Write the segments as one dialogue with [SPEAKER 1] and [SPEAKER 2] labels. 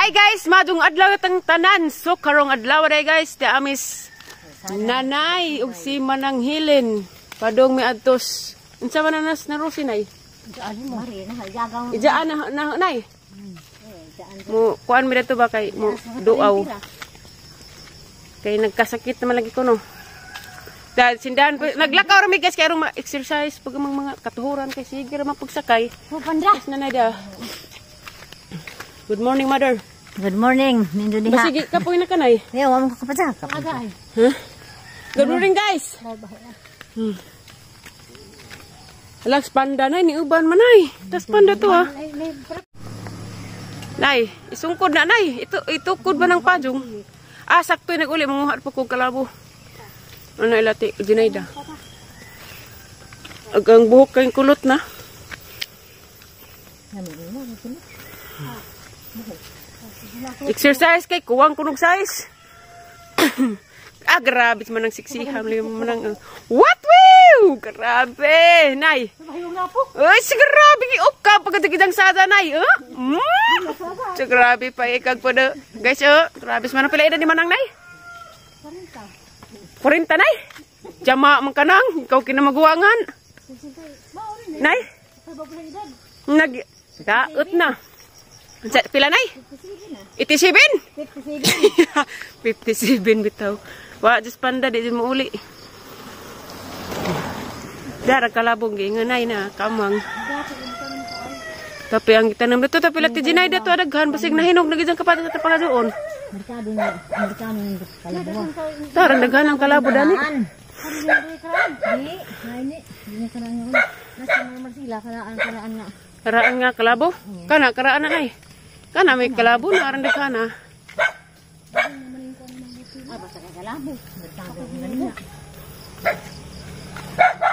[SPEAKER 1] Hi guys, madung adlaw tang tanan. So karong adlaw day guys, ti amis nanay ug si Manang Hilin. Padong mi adtos. Unsa man nanas na Rosinay? Ijaan na nay. Mo kuan mi dito ba kay mo duaw. Kay nagkasakit naman lagi ko no. Dahil sindahan po, naglakaw rin guys, kaya rin ma-exercise pag mga katuhuran kay sige rin mapagsakay. Yes, nanay da. Good morning, mother.
[SPEAKER 2] Good morning, Nindo diha.
[SPEAKER 1] Basigi ka po na kanay.
[SPEAKER 2] Yo, wamo ka kapadya. Kapagay.
[SPEAKER 1] Huh? Good morning, guys. Alas panda na, ni uban manay. Tas panda to ha. Nay, isungkod na nay. Itukod ba ng pajong? Ah, sakto nag-uli, manguhat po kong kalabo. Ano ilati, Ginayda. Agang buhok kayong kulot na. Exercise kay kuwang kunog size. Ah, grabe man ang siksihan. What will? Grabe, nay. Ay, si grabe. Ukap pagkatagidang sada, nay. So, grabe pa ikag po na. Guys, grabe man ang pila edad ni Manang, nay. 40 nay. Jama man kanang. Ikaw kinamaguangan. Nay. Nag-daot na. Pila nay? 87? 57 bitaw. Wa just panda di mo uli. Dara kalabong gingan nay na kamang. Tapi ang kita nang dito tapi lati jinay dato adaghan basig nahinog na gid ang kapatid sa pagaduon. Tarang daghan ang kalabo dani. Karaan nga kalabo? Kana karaan na ay. Kana may kalabo na aran kana.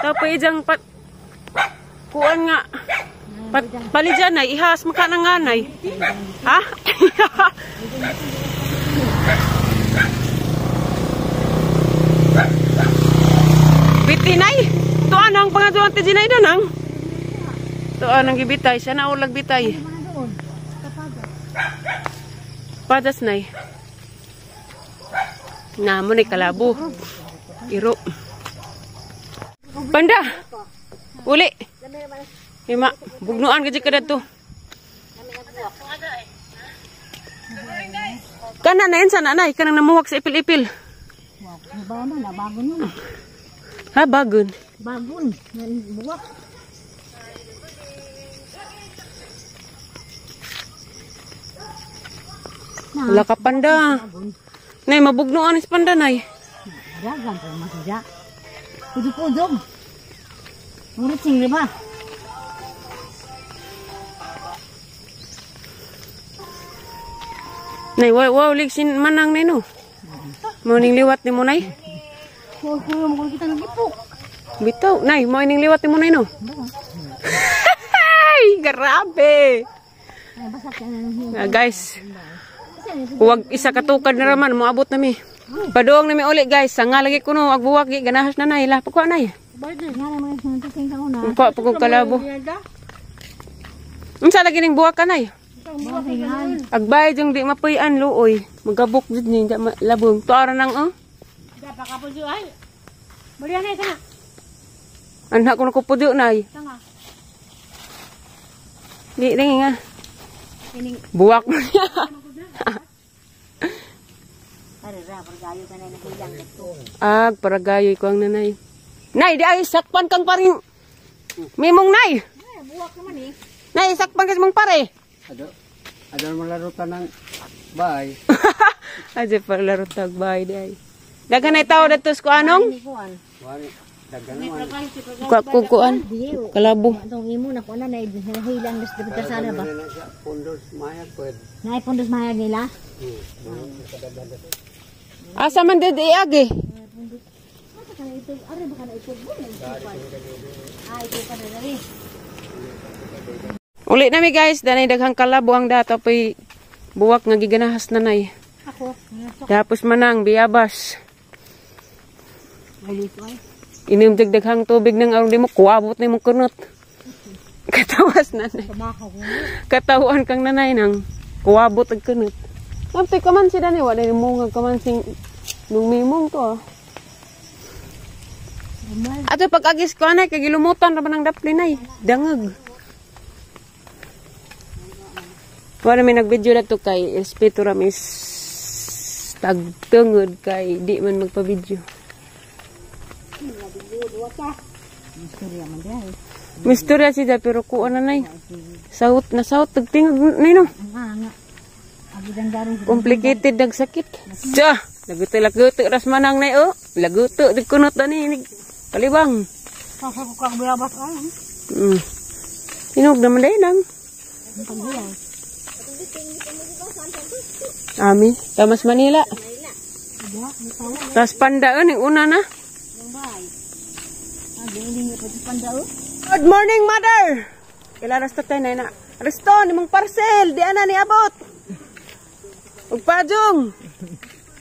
[SPEAKER 1] Tapos ijang kuan nga palijan ay ihas maka nang nganay. Ha? Bitinay. Tuan ang pangaduan ti Jinay danang. Tuan ang gibitay siya na ulag bitay. Padas nay. Na mo ni kalabo. Iro. Panda. Uli. Ima, bugnuan gid ka dadto. Kana na yan sa nanay, kanang namuwak sa ipil-ipil.
[SPEAKER 2] Bagon.
[SPEAKER 1] Ha, bagon?
[SPEAKER 2] Bagon, buwak.
[SPEAKER 1] Wala ka panda. Nay, mabugnuan is panda, nay.
[SPEAKER 2] Dagan pa masaya. Pudog-pudog. Murit sing ba?
[SPEAKER 1] Nay, wow, ligsin Manang nay no. Morning liwat ni mo nay.
[SPEAKER 2] Kuya mo kita ng ipok.
[SPEAKER 1] Bitaw, nay, morning liwat ni mo nay no. Ay, grabe.
[SPEAKER 2] Ay basa ka na.
[SPEAKER 1] Guys. Huwag isa katukad na raman, moabot na mi. Padoong na mi uli guys, sanga lagi kuno, agbuwag gi ganahas na nay, la pagkuha nay. Pagkuha pagkong kalabo. Unsa lagi ning buwak ka nay? Agbay jeng di mapuyan luoy, magabok jud ni labong. Tuara nang
[SPEAKER 2] Dapat ka po ay. Balian nay kana.
[SPEAKER 1] Anak ko nakupudyo nay.
[SPEAKER 2] Tanga.
[SPEAKER 1] Di ring nga. Buwak mo niya. Paragayoy ko ang nanay. Nay, di ay sakpan kang paring mimong nay.
[SPEAKER 2] Buwak naman eh.
[SPEAKER 1] Nay, sakpan kasi mong pare.
[SPEAKER 3] Ada malaro ka ng bahay.
[SPEAKER 1] Aja palaro tag bahay di ay. Dagan ay tao datos ko anong? Kuan. Kalabo.
[SPEAKER 2] Atong imo na ko na hilang des dito sana ba?
[SPEAKER 3] Pundos mayag pwede.
[SPEAKER 2] Nay pundos mayag nila.
[SPEAKER 1] Asa man did iagi?
[SPEAKER 2] Are baka na ito. Ay, ito pa na rin.
[SPEAKER 1] Uli nami guys, danay daghang kalabo ang dato pay buwak nga giganahas nanay.
[SPEAKER 2] Ako.
[SPEAKER 1] Tapos Manang biyabas.
[SPEAKER 2] Gali ko ay.
[SPEAKER 1] Inom daghang tubig nang aron di mo kuabot ni mo kunot. Katawas nanay. Katawan kang nanay nang. Kuwabot ag kunot. Napti ka man si Dani, wala yung mungag ka man sing nung mimong to ah. Ato pag agis ko anay, kagilumutan naman ang daplin ay. Dangag. Wala may nag-video na to kay Espiritu Ramis tagtungod kay di man magpa-video. Misturya siya pero kuha na nay. Saut na saut tagtingog nino. Complicated dag sakit. Tiya, laguto ras manang nay oh. Laguto di kunot ani kalibang.
[SPEAKER 2] Sasabukang bayabas ay.
[SPEAKER 1] Inog naman day lang. Ami, Tamas Manila. Tas pandaan yung una na. Good morning, mother. Kailaras tatay na na. Ariston, imong parcel. Di ana ni abot. Ugpajong.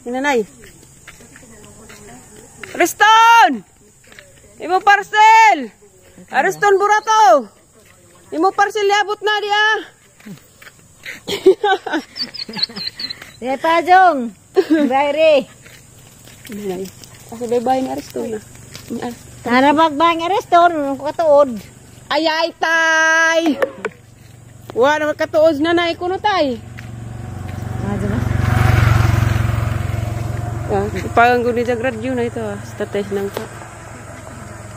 [SPEAKER 1] Hinanay. Ariston! Imong parcel. Ariston Burato. Imong parcel niabot na dia.
[SPEAKER 2] Di Pajong. Bayre.
[SPEAKER 1] Hinanay. Kasi bye-bye ni Ariston na.
[SPEAKER 2] Narabag ba nga restaurant ko katuod?
[SPEAKER 1] Ayay tay! Wala naman katuod na na ikuno tay. Parang guni sa radyo na ito status ng ka.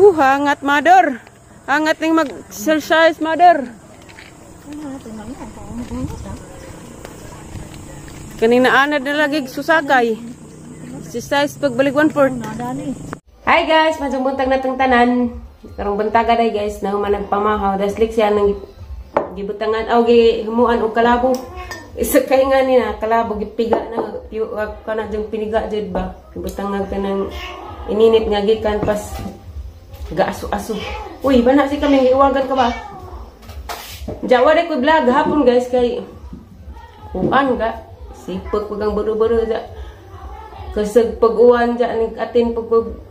[SPEAKER 1] Hangat mother. Hangat ng mag-exercise mother. Kanina anad na lagi susakay. Exercise pagbalik 1/4. Hi guys, madsong buntag na itong tanan. Karong buntaga day guys, na managpamahaw. Daslik siya ng gibutangan, humuan o kalabo. Isa kay nga niya, kalabo, gipiga na, ka na dyan piniga dyan ba? Gibutangan ka ng ininit nga gikan, pas gaaso-aso. Uy, ba na si kami, iwagan ka ba? Jawa day ko vlog, hapon guys, kay kuan ga, sipag pag ang baro-baro dyan. Kasi pag-uwan dyan, atin pag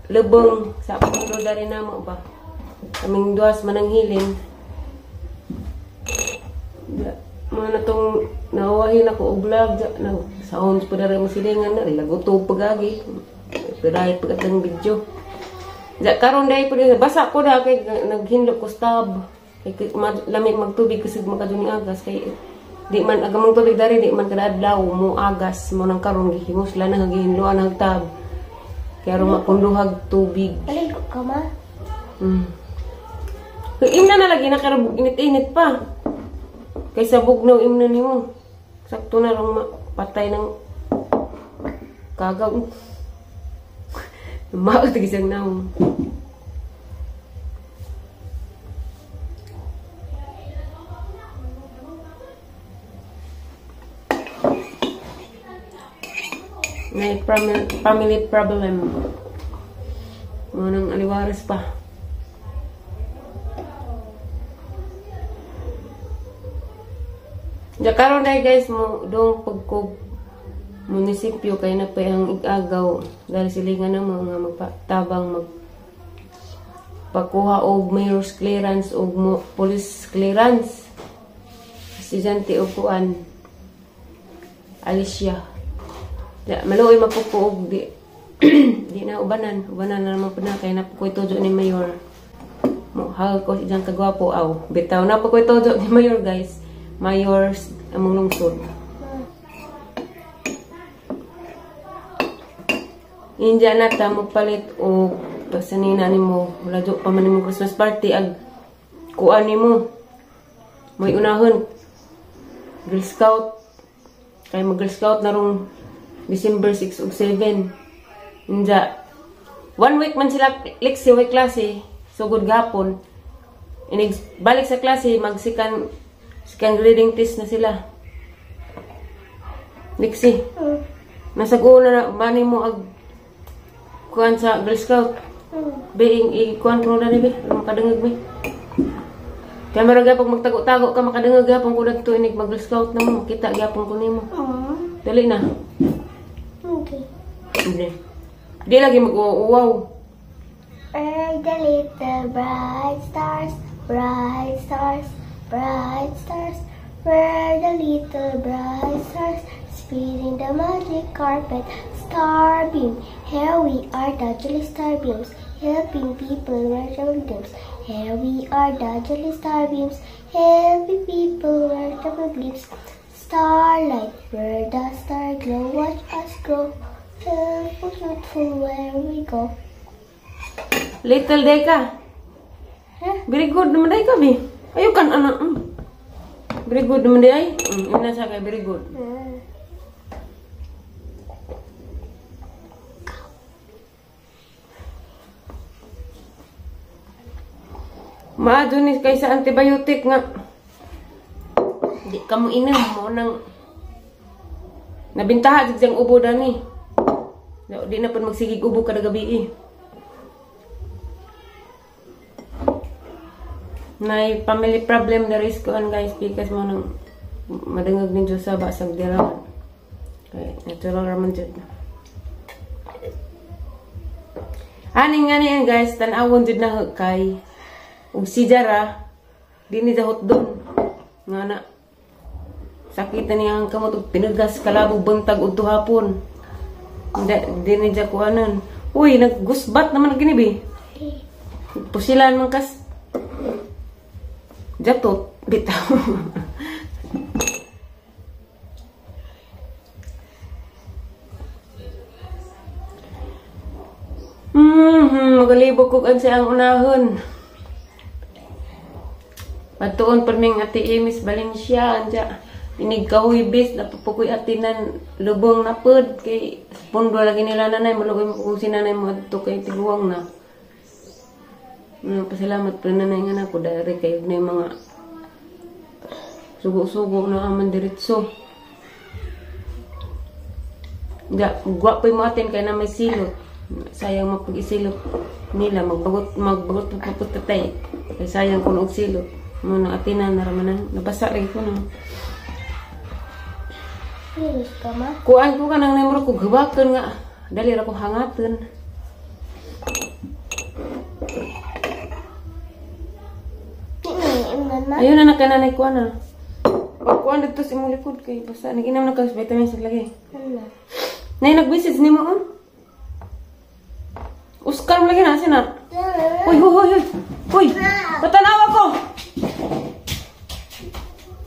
[SPEAKER 1] lebong sa pagdo dari namo ba kaming duas manang hiling mana tong nawahin ako og vlog na sounds pa dara mo silingan na laguto pagagi piray pagatang video ja karon day pud basa ko da kay naghindot ko stab kay lamig magtubig kasi makaduni agas kay di man agamang tubig dari di man kada adlaw mo agas mo nang karon gihimusla na gihinluan ang tab. Kaya rin mapunduhag tubig.
[SPEAKER 2] Palig ka ma?
[SPEAKER 1] Imna na lagi, nakarabog init-init pa. Kaysa bugnaw imna ni mo. Sakto na lang patay ng kagaw. Maot gisang na mo. May family problem. Manang aliwaras pa. Karon day guys mo dong pagkog munisipyo kay na pa ang igagaw dahil silingan na mga magpatabang magpakuha og mayor's clearance og police clearance. Estudyante og kuan Alicia. Ya, maluoy mapupuog di di na ubanan na naman po na kaya napukoy tojo ni Mayor mo hal ko siyang kagwapo aw bitaw na po koy tojo ni Mayor guys. Mayor among lungsod inja na ta mo palit og pasanina nimo wala jo pa man nimo Christmas party ag kuan nimo may unahon Girl Scout kay mag Girl Scout na rong December 6 ug 7. Inja 1 week man sila leksi way klase sugod gapon. Inig balik sa klase magsikan grading test na sila. Leksi. Nasa guna na bani mo ag kuan sa Girl Scout. Being kuan ko na ni be, makadungag be. Kaya meron gapon magtago-tago ka makadungag gapon ko dagto inig mag Girl Scout na mo kita gapon ko nimo. Dali na.
[SPEAKER 2] Okay.
[SPEAKER 1] Di lagi mag-uwaw.
[SPEAKER 2] Early the little bright stars, bright stars, bright stars, Where the little bright stars spinning the magic carpet. Starbeam, here we are, the jolly starbeams, helping people wear travel dreams. Here we are, the jolly starbeams, helping people wear travel dreams. Starlight, where the star glow, watch us grow, helpful, fruitful where we go.
[SPEAKER 1] Little Deka.
[SPEAKER 2] Huh?
[SPEAKER 1] Very good naman day ka, Bi. Ayo kan, anak. Very good naman day. Ina sa kay very good. Maado ni kaysa antibiotic nga. Di ka mo inom mo nang nabintaha jud sang ubo dani. Di na pud magsigig ubo kada gabi. Nay family problem na risk ko guys because mo nang madungog ni Diyos sa basag diraman. Okay, natural raman jud. Ani nga ni guys tan-awon jud na kay ug si Jara dini dahot doon nga na sakit niyang kamot ug pinugas kalabog buntag ug tuhapon dini ja kuanan uy naggusbat naman gini bi pusilan man kas jatot bitaw. Magalibog kog ansa ang unahon. Patuon perming ati Imis Valencia anja inig kahoy bis napapukoy atinan lubong na pud kay pundo lagi nila nanay malugoy mo si nanay mo adto kay tiguang na. Pasalamat pa nanay nga nako dari kay na mga sugo-sugo na aman diretso. Ja, gwapoy mo atin kay na may silot. Sayang mapag-isilot nila magbagot paputatay. Kay sayang kuno og silot. Muna atinan naramanan nabasa rin ko na.
[SPEAKER 2] Yes, ka ma?
[SPEAKER 1] Kuan ko kanang nemro ko gawaken nga dali ra ko hangaten. Ayun na kananay ko na. Pag kuan dito sa imong likod kay basta nag-inom na ka vitamins lagi. Nay nag-message nimo on. Oscar lagi na sina. Hoy. Hoy. Patanaw ako.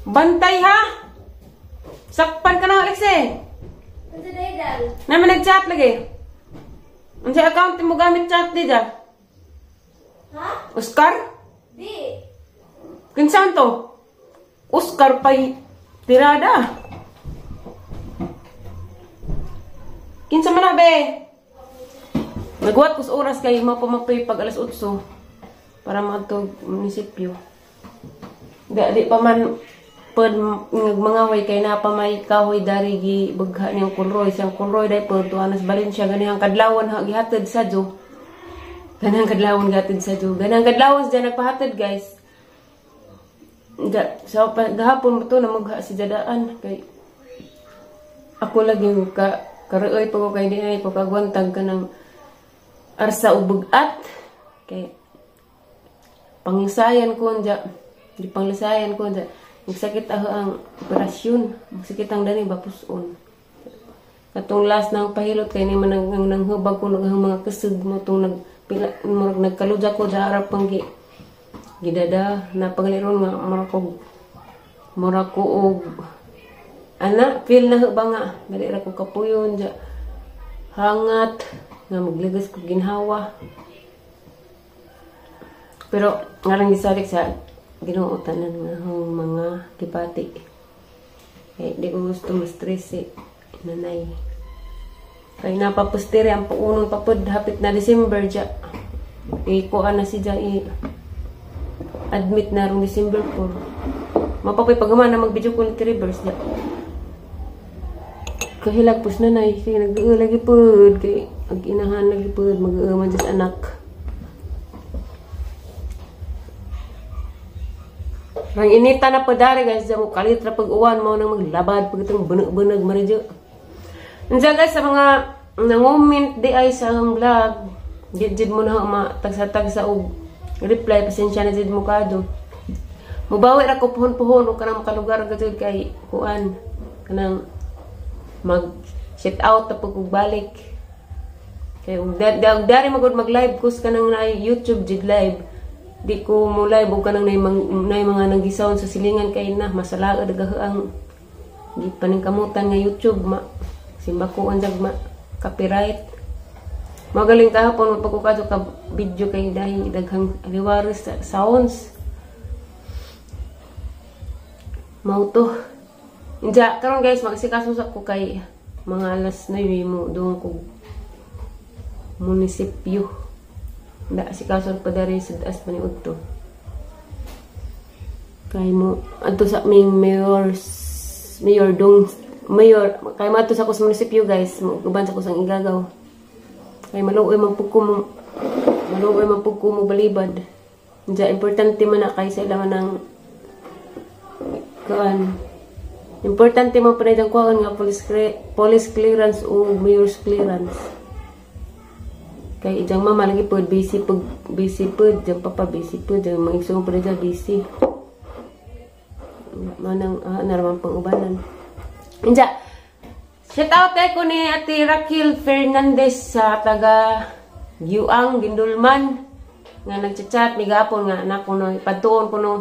[SPEAKER 1] Bantay ha. Sakpan ka na, Alexe. Naman nag-chat lagi. Ang sa account mo gamit chat di dyan. Ha? Oscar? Di. Kinsan to? Oscar pa'y tirada. Kinsa man na, be? Nagwat ko sa oras kayo mapamapay pag alas 8 para magtog munisipyo. Di pa man pud ngmangaway kay na pa may kahoy dari gi bagha niyang kulroy siyang kulroy dai pud tuanas Valencia ganihang kadlawon ha gihatid sa Jo. Ganihang kadlawon gihatid sa Jo. Ganihang kadlawon diyan nagpahatid guys. So gahapon mo to na magha si Jadaan kay ako lagi kareoy pa ko kay di ay pagagwantag ka ng arsa ug bugat kay pangisayan ko nja di panglisayan ko nja magsakit ako ang operasyon magsakit ang dani bapuson katong last nang pahilot kay ni man nanghubag ko ng mga keseg mo tong nagkaluja ko sa harap pang gidada na pangliron nga mura ko og ana feel na ba nga dali ra ko kapuyon ja hangat nga magligas ko ginhawa pero ngarang gisarik sa Ginoo tanan nga mga kipati. Di ko gusto ma-stress nanay. Kay napapustiri ang puunong papud hapit na December dya. Kuan na si dya admit na rong December 4. Mapapay pagaman na mag-video call ti reverse dya. Kahilag pus nanay kay nag-lagi pud kay ag inahan lagi pud mag-man just anak. Ang inita na padari guys, mo kalitra pag-uwan mo nang maglabad pag itong bunag-bunag maradyo. Nandiyan guys sa mga nangoment di ay sa ang vlog, jid mo na matagsa-tagsa og reply, pasensya na jid mo kado. Mubawi ra ko puhon-puhon o kanang makalugar gajud kay kuan kanang mag sit out tapos kog balik. Kay dari magud mag-live kus kanang na YouTube jud live. Di ko mo live og kanang nay mga nagisaon sa silingan kay na masalaga dagah ang di paningkamutan nga YouTube ma simbakuan jag ma copyright. Magaling kahapon magpagkukaso ka video kay dahil daghang aliwaris sounds. Mauto. Inja karon guys magsikaso sa ko kay mga alas 9 mo doon ko munisipyo. Nda sikaso pa dari sa taas paniud to. Kay mo adto sa aming mayor kay mato sa ko sa munisipyo guys, uban sa ko sang igagaw. Kay maluoy man pud ko mo balibad. Inja importante man na kay sa ilaman ng kuan. Importante man pud ang kuan nga police clearance o mayor's clearance. Kay ijang mama lagi pud busy pud jang papa busy pud jang maigsoon pud jang busy. Manang naraman pang ubanan. Inja shout out ko ni Ate Raquel Fernandez sa taga Giuang Gindulman nga nagchat-chat migapon nga anak ko no ipadtuon ko no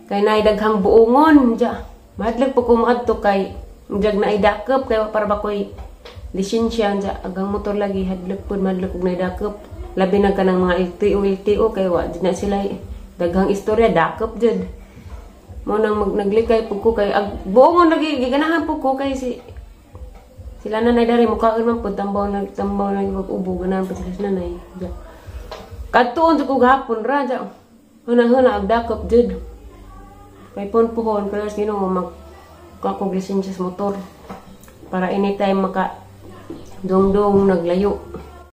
[SPEAKER 1] kay naay daghang buongon ja madlag po ko maadto kay jag na idakop kay para ba koy lisensya ja agang motor lagi hadlag pud madlag og naidakop labi na kanang mga LTO kay wa di na sila daghang istorya dakop jud mo nang naglikay pud ko kay buongon lagi giganahan pud ko kay sila nanay dari mukaon man pud tambaw na pag-ubo ganahan pud sila nanay ja kadtuon ko gahapon ra ja huna agdakop jud kay pohon kaya sino magkakog lisensya sa motor para anytime maka dong naglayo